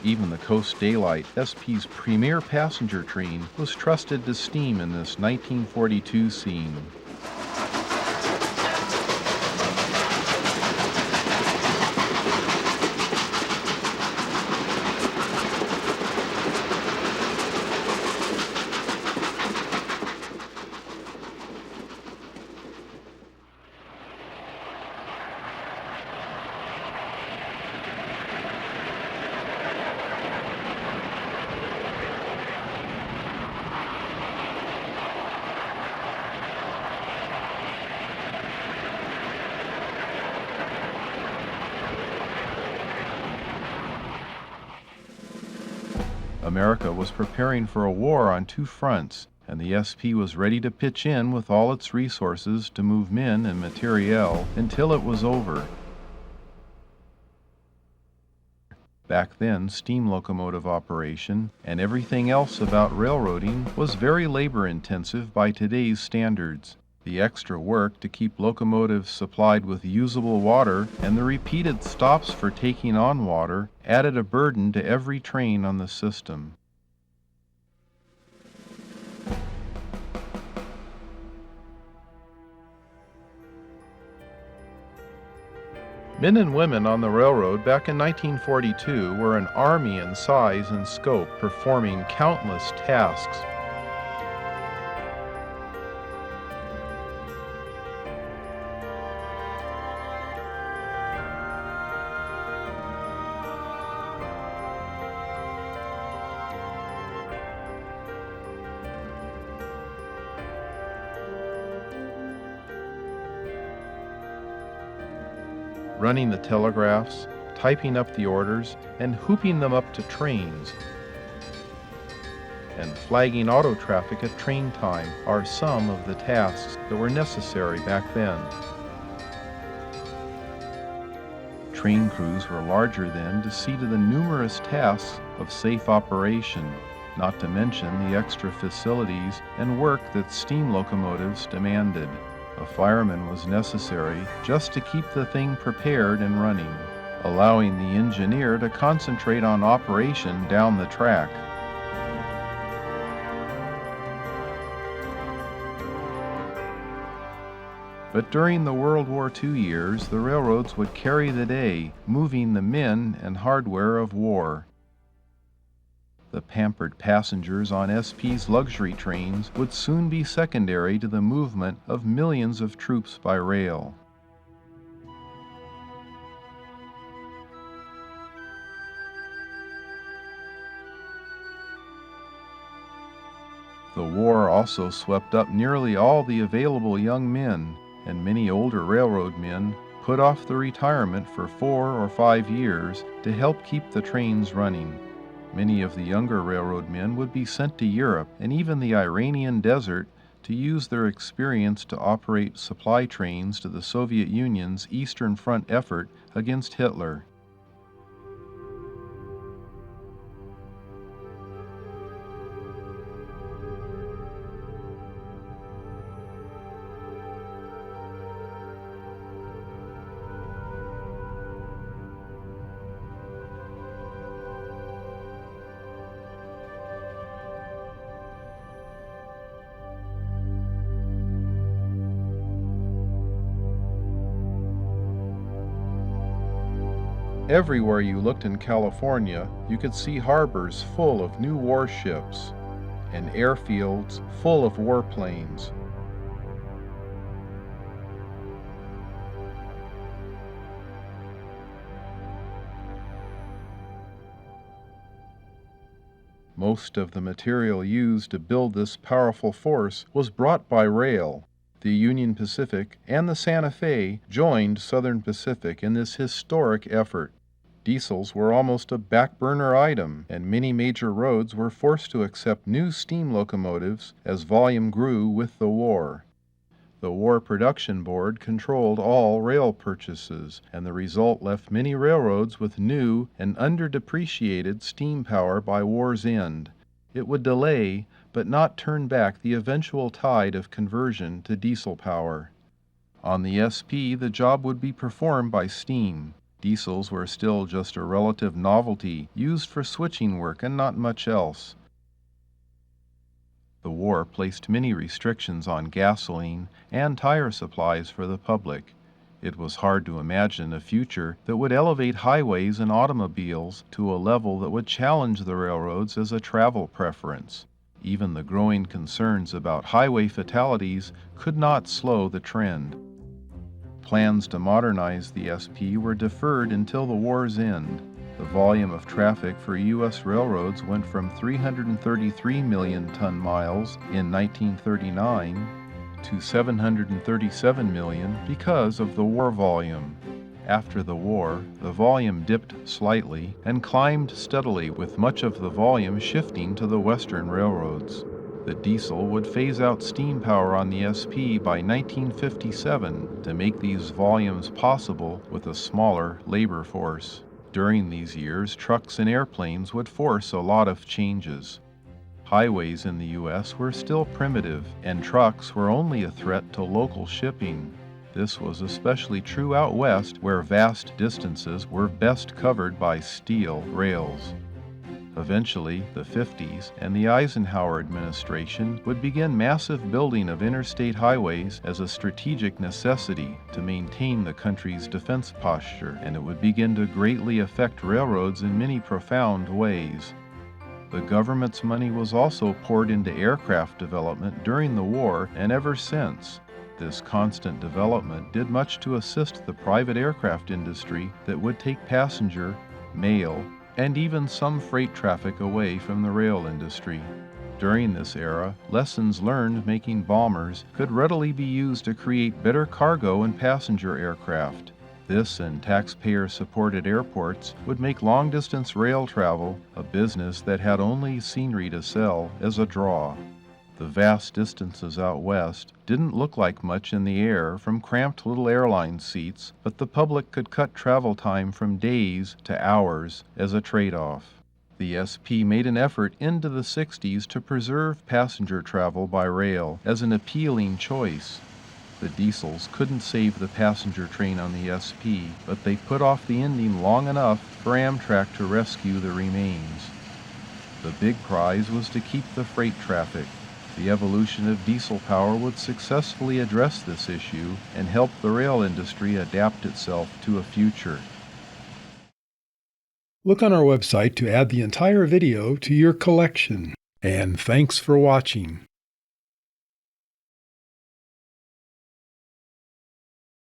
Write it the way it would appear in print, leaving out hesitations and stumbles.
Even the Coast Daylight, SP's premier passenger train, was trusted to steam in this 1942 scene. America was preparing for a war on two fronts, and the SP was ready to pitch in with all its resources to move men and materiel until it was over. Back then, steam locomotive operation and everything else about railroading was very labor-intensive by today's standards. The extra work to keep locomotives supplied with usable water and the repeated stops for taking on water added a burden to every train on the system. Men and women on the railroad back in 1942 were an army in size and scope, performing countless tasks. Running the telegraphs, typing up the orders, and hooping them up to trains, and flagging auto traffic at train time are some of the tasks that were necessary back then. Train crews were larger then to see to the numerous tasks of safe operation, not to mention the extra facilities and work that steam locomotives demanded. A fireman was necessary just to keep the thing prepared and running, allowing the engineer to concentrate on operation down the track. But during the World War II years, the railroads would carry the day, moving the men and hardware of war. The pampered passengers on SP's luxury trains would soon be secondary to the movement of millions of troops by rail. The war also swept up nearly all the available young men, and many older railroad men put off the retirement for 4 or 5 years to help keep the trains running. Many of the younger railroad men would be sent to Europe and even the Iranian desert to use their experience to operate supply trains to the Soviet Union's Eastern Front effort against Hitler. Everywhere you looked in California, you could see harbors full of new warships and airfields full of warplanes. Most of the material used to build this powerful force was brought by rail. The Union Pacific and the Santa Fe joined Southern Pacific in this historic effort. Diesels were almost a back-burner item, and many major roads were forced to accept new steam locomotives as volume grew with the war. The War Production Board controlled all rail purchases, and the result left many railroads with new and under-depreciated steam power by war's end. It would delay, but not turn back the eventual tide of conversion to diesel power. On the SP, the job would be performed by steam. Diesels were still just a relative novelty used for switching work and not much else. The war placed many restrictions on gasoline and tire supplies for the public. It was hard to imagine a future that would elevate highways and automobiles to a level that would challenge the railroads as a travel preference. Even the growing concerns about highway fatalities could not slow the trend. Plans to modernize the SP were deferred until the war's end. The volume of traffic for U.S. railroads went from 333 million ton miles in 1939 to 737 million because of the war volume. After the war, the volume dipped slightly and climbed steadily, with much of the volume shifting to the western railroads. The diesel would phase out steam power on the SP by 1957 to make these volumes possible with a smaller labor force. During these years, trucks and airplanes would force a lot of changes. Highways in the U.S. were still primitive, and trucks were only a threat to local shipping. This was especially true out west, where vast distances were best covered by steel rails. Eventually, the 50s and the Eisenhower administration would begin massive building of interstate highways as a strategic necessity to maintain the country's defense posture, and it would begin to greatly affect railroads in many profound ways. The government's money was also poured into aircraft development during the war and ever since. This constant development did much to assist the private aircraft industry that would take passenger, mail, and even some freight traffic away from the rail industry. During this era, lessons learned making bombers could readily be used to create better cargo and passenger aircraft. This and taxpayer-supported airports would make long-distance rail travel, a business that had only scenery to sell, as a draw. The vast distances out west didn't look like much in the air from cramped little airline seats, but the public could cut travel time from days to hours as a trade-off. The SP made an effort into the 60s to preserve passenger travel by rail as an appealing choice. The diesels couldn't save the passenger train on the SP, but they put off the ending long enough for Amtrak to rescue the remains. The big prize was to keep the freight traffic. The evolution of diesel power would successfully address this issue and help the rail industry adapt itself to a future. Look on our website to add the entire video to your collection. And thanks for watching.